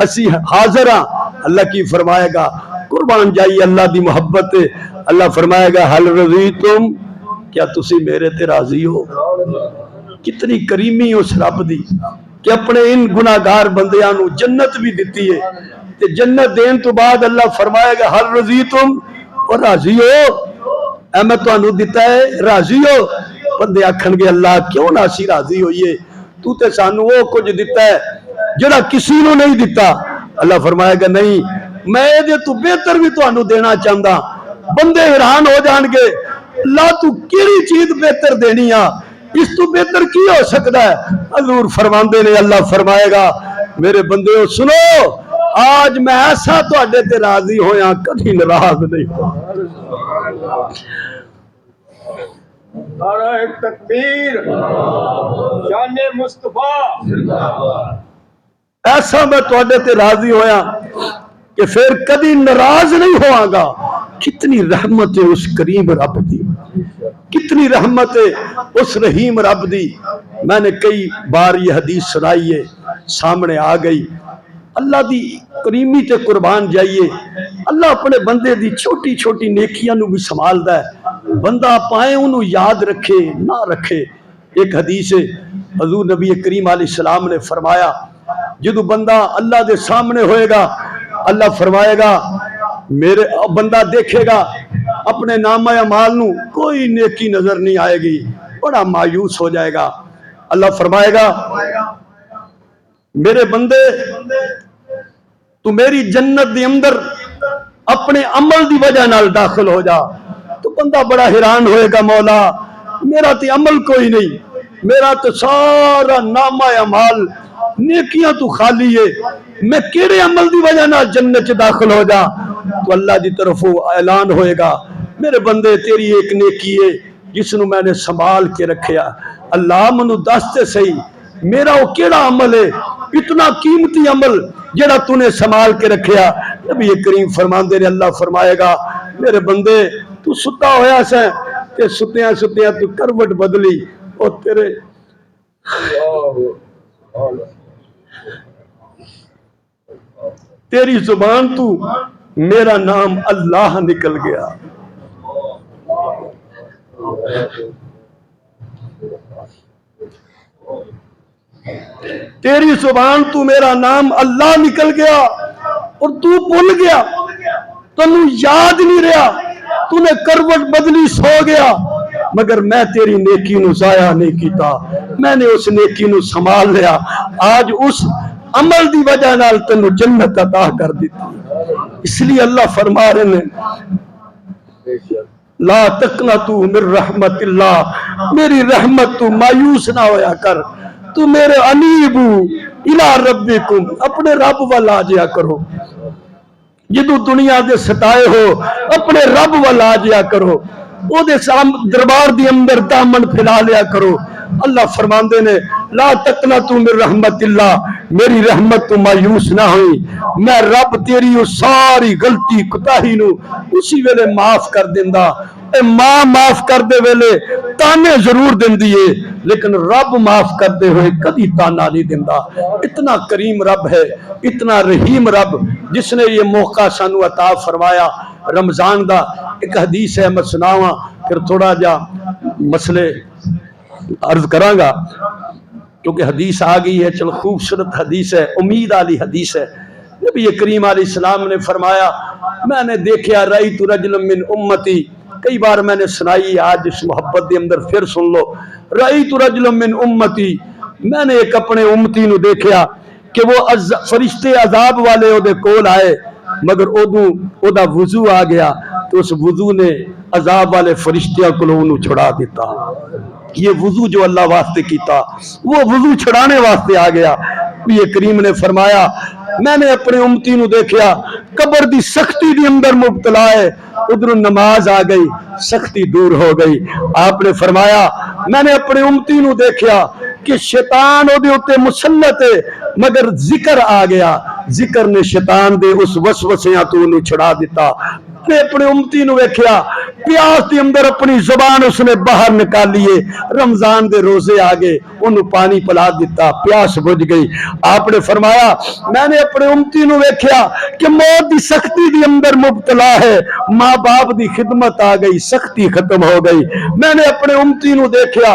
اسی حاضراں۔ اللہ کی فرمائے گا قربان جائیے اللہ دی محبت، اللہ فرمائے گا حل رضیتم، کیا تسی میرے تے راضی ہو؟ کتنی کریمی اس رب دی کہ اپنے ان گناہگار بندیاں نو جنت بھی دیتی ہے، تے جنت دین تو بعد اللہ فرمائے گا حل رضیتم، اور راضی ہو؟ اے میں تو انو دیتا ہے راضی ہو؟ بندے آکھن گے اللہ کیوں نہ سی راضی ہوئیے، تو تے سانو وہ کچھ دیتا ہے جڑا کسی نو نہیں دیتا۔ اللہ فرمائے گا نہیں، میں دے تو بہتر بھی تو انو دینا چاہتا۔ بندے حیران ہو جان گے اللہ تو کیڑی چیز بہتر دینی آ، اس تو بہتر کی ہو سکتا ہے؟ حضور فرماندے نے اللہ فرمائے گا میرے بندے ہو سنو، آج میں ایسا تو اڈے تے راضی ہویا کبھی ناراض نہیں ہوا۔ نعرہ تکبیر، شان مصطفیٰ، ایسا میں تو اڈے تے راضی ہویا کہ پھر کبھی ناراض نہیں ہوا گا۔ کتنی رحمت ہے اس کریم رب دی، کتنی رحمت ہے اس رحیم رب دی۔ میں نے کئی بار یہ حدیث سنائی ہے، سامنے آ گئی۔ اللہ دی کریمی تے قربان جائیے، اللہ اپنے بندے دی چھوٹی چھوٹی نیکیاں نو بھی سنبھالدا ہے، بندہ پائے انہوں یاد رکھے نہ رکھے۔ ایک حدیث ہے حضور نبی کریم علیہ السلام نے فرمایا جدو بندہ اللہ دے سامنے ہوئے گا اللہ فرمائے گا میرے بندہ دیکھے گا اپنے نامہ اعمال نو کوئی نیکی نظر نہیں آئے گی، بڑا مایوس ہو جائے گا۔ اللہ فرمائے گا میرے بندے تو میری جنت دے اندر اپنے عمل دی وجہ نال داخل ہو جا۔ تو بندہ بڑا حیران ہوئے گا مولا میرا تے عمل کوئی نہیں، میرا تو سارا نامہ اعمال نیکیاں تو خالی ہے، میں کیڑے عمل دی وجہ نال جنت چ داخل ہو جا؟ تو اللہ دی طرف اعلان ہوئے گا میرے بندے تیری ایک نیکی ہے جس نو میں نے سنبھال کے رکھیا، اللہ منو دستے صحیح میرا وہ کیڑا عمل ہے اتنا قیمتی عمل جڑا تو نے سنبھال کے رکھیا۔ نبی کریم فرماندے نے اللہ فرمائے گا میرے بندے تو ستا ہویا سیں تے ستیاں ستیاں تو کروٹ بدلی اور تیرے تیری زبان تو میرا نام اللہ نکل گیا۔ تیری زبان تو میرا نام اللہ نکل گیا اور تو بھول گیا، تنو یاد نہیں رہا، تو نے کروٹ بدلی سو گیا، مگر میں تیری نیکی نو ضائع نہیں کیتا، میں نے اس نیکی نو سنبھال لیا، آج اس عمل دی وجہ نال تنو جنت عطا کر دیتی۔ اس لیے اللہ فرما رہے ہیں لا تقنطوا من رحمت اللہ، میری رحمت تو مایوس نہ ہویا کر، تو میرے انیبو الی ربکم، اپنے رب وال آ جیا کرو، جدو دنیا دے ستائے ہو اپنے رب وال آ جیا کرو، او دے دربار دی اندر دامن پھیلا لیا کرو۔ اللہ فرماندے نے لا تقنطوا من رحمت اللہ، میری رحمت تو مایوس نہ ہوئی، میں رب تیری وہ ساری غلطی کوتاہی نو اسی ویلے معاف کر دیندا۔ اے ماں معاف کر دے ویلے تانے ضرور دیندی ہے، لیکن رب معاف کر دے ہوئے کدی تانا نہیں دیندا۔ اتنا کریم رب ہے، اتنا رحیم رب، جس نے یہ موقع سانو عطا فرمایا رمضان دا۔ ایک حدیث ہے میں سناواں، پھر تھوڑا جا مسئلے عرض کراں گا کیونکہ حدیث آ گئی ہے، چل خوبصورت حدیث ہے، امید والی حدیث ہے۔ نبی کریم علیہ السلام نے فرمایا میں نے دیکھا رأیت رجلا من امتی، کئی بار میں نے سنائی، آج اس محبت دے اندر پھر سن لو، رأیت رجلا من امتی، میں نے ایک اپنے امتی نو دیکھا کہ وہ فرشتے عذاب والے او دے کول آئے، مگر او دا وضو آ گیا تو اس وضو نے عذاب والے فرشتیاں کو انہوں چھڑا دیتا۔ یہ وضو جو اللہ واسطے کیتا وہ وضو چھڑانے واسطے آ گیا۔ یہ کریم نے فرمایا میں نے اپنے امتی نو دیکھا قبر دی سختی دی اندر مبتلا ہے، ادھر نماز آ گئی، سختی دور ہو گئی۔ آپ نے فرمایا میں نے اپنے امتی نو دیکھا کہ شیطان او دے اتے مسلط ہے، مگر ذکر آ گیا، ذکر نے شیطان دے اس وسوسیاں تو انہوں چھڑا دیتا۔ نے اپنے امتی نو ویکھیا پیاس دی اندر اپنی زبان اس نے باہر نکالیے، رمضان دے روزے آگے انہوں پانی پلا دیتا، پیاس بجھ گئی۔ آپ نے فرمایا میں نے اپنے امتی نو ویکھیا کہ موت دی سختی دی اندر مبتلا ہے، ماں باپ دی خدمت آ گئی، سختی ختم ہو گئی۔ میں نے اپنے امتی نو دیکھیا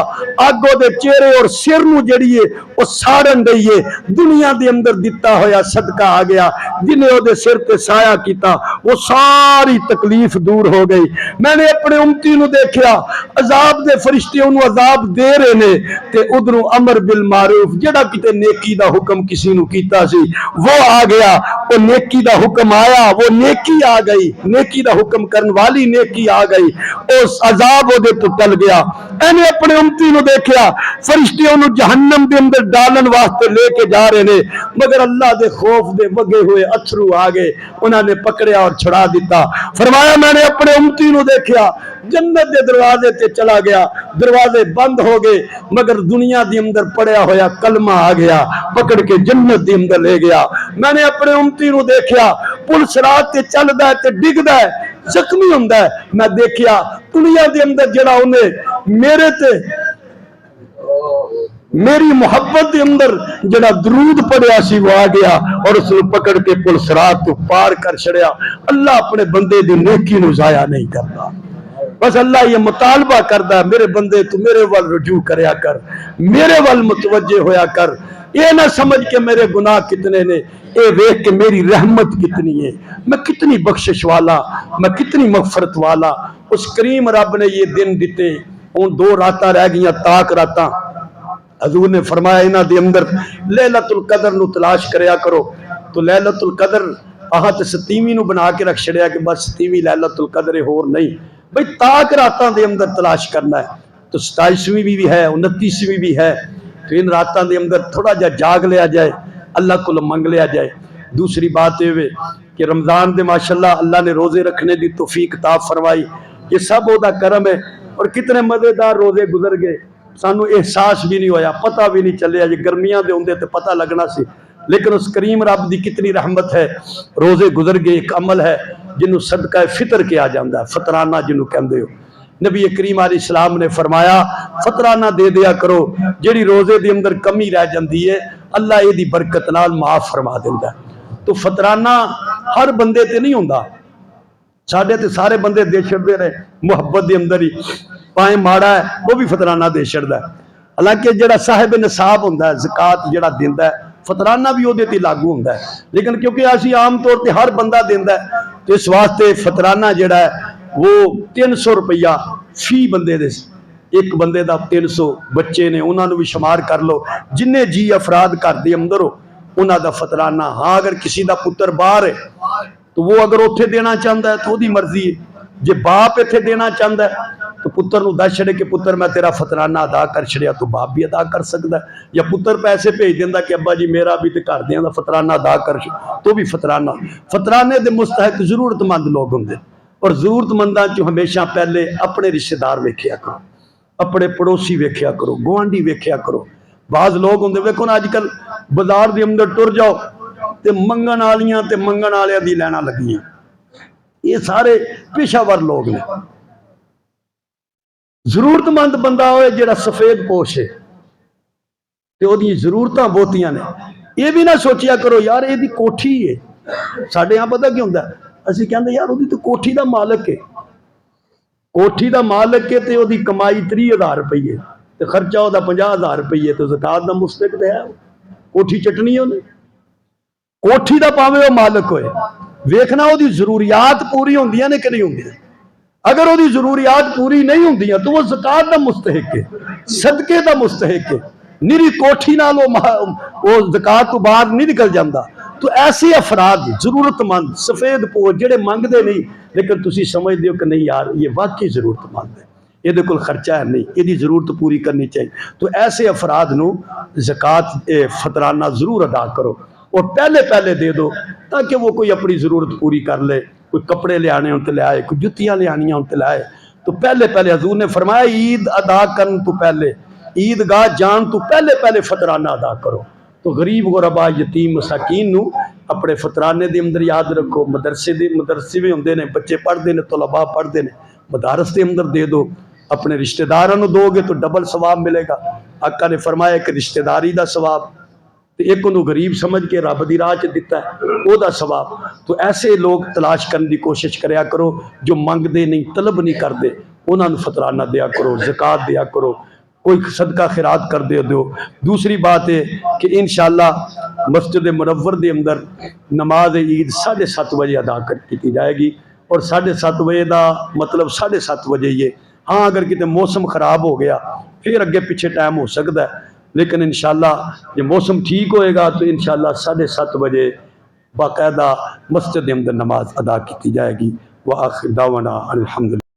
آگو دے چہرے اور سر نو جڑیے وہ ساڑن گئیے، دنیا دے اندر دیتا ہویا صدقہ آ گیا، جنہیں او دے سر تے سایہ کیتا وہ ساری تکلیف دور ہو گئی۔ میں نے اپنے امتی نو دیکھیا عذاب دے فرشتے انہوں عذاب دے رہے نے تے ادھروں امر بالمعروف، جڑا کتے نیکی دا حکم کسی نو کیتا سی وہ آ گیا، وہ نیکی دا حکم آیا، وہ نیکی آ گئی، نیکی دا حکم کرن والی نیکی آ گئی، اس عذاب دے تو ٹل گیا۔ میں نے اپنے امتی نو دیکھیا فرشتے انہوں جہنم دے اندر ڈالن واسطے لے کے جا رہے نے، مگر اللہ دے خوف دے وگے ہوئے اتھرو آ گئے، انہوں نے پکڑیا اور چھڑا دیتا۔ فرمایا میں نے اپنے امتی نو دیکھیا جنت دے دروازے تے چلا گیا، دروازے بند ہو گئے، مگر دنیا دی اندر پڑیا ہویا کلمہ آ گیا، پکڑ کے جنت دی اندر لے گیا۔ میں نے اپنے امتی نو دیکھیا پل صراط تے چلدا ہے تے ڈگدا ہے، زخمی ہوندا ہے، میں دیکھیا دنیا دے اندر جڑا انہیں میرے تے میری محبت دے اندر جڑا درود پڑیا سی وہ آ گیا اور اس نے پکڑ کے پل صراط تو پار کر چھڑیا۔ اللہ اپنے بندے دی نیکی نو ضائع نہیں کرتا، بس اللہ یہ مطالبہ کردا ہے میرے بندے تو میرے وال رجوع کریا کر، میرے وال متوجہ ہویا کر، یہ نہ سمجھ کے میرے گناہ کتنے نے، اے دیکھ کہ میری رحمت کتنی ہے، میں کتنی بخشش والا، میں کتنی مغفرت والا۔ اس کریم رب نے یہ دن دیتے، ان 2 راتاں رہ گئیاں تاک راتاں، حضور نے فرمایا انہاں دے اندر لیلۃ القدر نو تلاش کریا کرو، تو لیلۃ القدر آہاں تے 27ویں نو بنا کے رکھ چھڑیا کہ بس 27ویں لیلۃ القدر ہور نہیں، بھئی تاک راتاں دے اندر تلاش کرنا ہے، تو 27ویں بھی ہے، 29ویں بھی ہے، تو ان راتاں دے اندر تھوڑا جا جاگ لیا جائے، اللہ کو منگ لیا جائے۔ دوسری بات یہ کہ رمضان دے ماشاءاللہ اللہ نے روزے رکھنے دی توفیق عطا فرمائی، یہ سب وہ دا کرم ہے، اور کتنے مزیدار روزے گزر گئے، سانو احساس بھی نہیں ہویا، پتہ بھی نہیں چلیا، جی گرمیاں دے ہوندے تے پتہ لگنا سی، لیکن اس کریم رب دی کتنی رحمت ہے، روزے گزر گئے۔ ایک عمل ہے جنہوں صدقہ فطر کیا جاندہ ہے، فطرانہ جنہوں کہندے ہو، نبی کریم علیہ السلام نے فرمایا فطرانہ دے دیا کرو، جڑی روزے دے اندر کمی رہ جاندی ہے اللہ یہ دی برکت نال معاف فرما دیندہ ہے۔ تو فطرانہ ہر بندے تے نہیں ہوندہ، ساڑھے تے سارے بندے دے چھڑ دے رہے محبت دے اندر ہی، پائیں ماڑا ہے وہ بھی فطرانہ دے چھڑ دا ہے، حالانکہ جڑا صاحب نصاب ہوندہ ہے، زکاة جڑا دیندہ ہے، فطرانہ بھی وہ دیتی لاگو ہوندہ ہے، لیکن کیونکہ ایسی عام طور تے ہر بندہ دیندہ ہے، تو اس واسطے فطرانہ جڑا ہے وہ 300 روپیہ فی بندے دے، ایک بندے دا 300، بچے نے انہوں نے بھی شمار کر لو، جنہیں جی افراد کر دی اندر ہو انہوں دا فطرانہ۔ ہاں اگر کسی دا پتر باہر ہے تو وہ اگر اتھے دینا چاہتا ہے تو وہ دی مرضی ہے، جے باپ اتھے دینا چاہتا ہے تو تو پتر نو دس چھڑے کہ پتر میں تیرا فطرانہ ادا کر چھڑیا تو باپ بھی ادا کر سکتا ہے، یا پتر پیسے بھیج دینا کہ ابا جی میرا بھی تے گھر دیاں دا فطرانہ ادا کر تو بھی فطرانے دے مستحق ضرورت مند لوگ ہوں، اور ضرورت منداں چ ہمیشہ پہلے اپنے رشتہ دار ویکھیا کرو، اپنے پڑوسی ویکھیا کرو، گوانڈی ویکھیا کرو۔ بعض لوگ ہوں ویکھو نا اج کل بازار دے اندر ٹر جاؤ تے منگن والیاں تے منگن والیاں دی لینا لگیاں، یہ سارے پیشہ ور لوگ نے۔ ضرورت مند بندہ ہوئے جڑا سفید پوش ہے تے او دی ضرورتاں بہتیاں نے، یہ بھی نہ سوچیا کرو یار یہ دی کوٹھی ہے، ساڈے یہاں پتہ کی ہوندا ہے اسی کہندے یار وہ دی تو کوٹھی دا مالک ہے، کوٹھی دا مالک ہے تے او دی کمائی 30,000 روپیے تے خرچہ او دا 50,000 روپیے تے زکات دا مستحق تے ہے، کوٹھی چٹنی ہے انہیں، کوٹھی دا پاوے وہ مالک ہوئے، ویکھنا وہ دی ضروریات پوری ہوندیاں نے کہ نہیں ہوندیاں، اگر وہ دی ضروریات پوری نہیں ہوندیاں تو وہ زکات دا مستحق ہے، صدقے دا مستحق ہے، نیری کوٹھی نال وہ زکات تو باہر نہیں نکل جاندہ۔ تو ایسے افراد ضرورت مند سفید پوش جڑے منگ دے نہیں لیکن تسی سمجھ دیو کہ نہیں یار یہ واقعی ضرورت مند ہے، یہ دے کل خرچہ ہے نہیں، یہ دی ضرورت پوری کرنی چاہیے، تو ایسے افراد نو زکات فطرانہ ضرور ادا کرو اور پہلے دے دو تاکہ وہ کوئی اپنی ضرورت پوری کر لے، کوئی کپڑے لے آنے ہوں تے لے آئے، کوئی جتیاں لے آنیاں ہوں تے لے آئے۔ تو پہلے حضور نے فرمایا عید ادا کرن تو پہلے، عید گاہ جان تو پہلے فطرانہ ادا کرو۔ تو غریب غربا یتیم مساکین نو اپنے فطرانے دے اندر یاد رکھو، مدرسے بھی ہوندے نے، بچے پڑھ دے نے، طلباء پڑھ دے نے، مدارس دے اندر دے دو، اپنے رشتہ داراں دو گے تو ڈبل ثواب ملے گا۔ آقا نے فرمایا کہ رشتہ داری دا ثواب تے ایک انہوں غریب سمجھ کے رب دی راہ چ دیتا ہے او دا ثواب۔ تو ایسے لوگ تلاش کرنے دی کوشش کریا کرو جو منگ دے نہیں، طلب نہیں کر دے، انہاں نو فطرانہ دیا کرو، زکات دیا کرو، کوئی صدقہ خیرات کر دو۔ دوسری بات ہے کہ انشاءاللہ مسجد منور دے اندر نماز عید 7:30 بجے ادا کی جائے گی، اور 7:30 بجے دا مطلب 7:30 بجے یہ، ہاں اگر کتے موسم خراب ہو گیا پھر اگے پیچھے ٹائم ہو سکتا ہے، لیکن انشاءاللہ یہ موسم ٹھیک ہوئے گا تو انشاءاللہ 7:30 بجے باقاعدہ مسجد دے اندر نماز ادا کی جائے گی۔ وآخر دعوانا الحمدللہ۔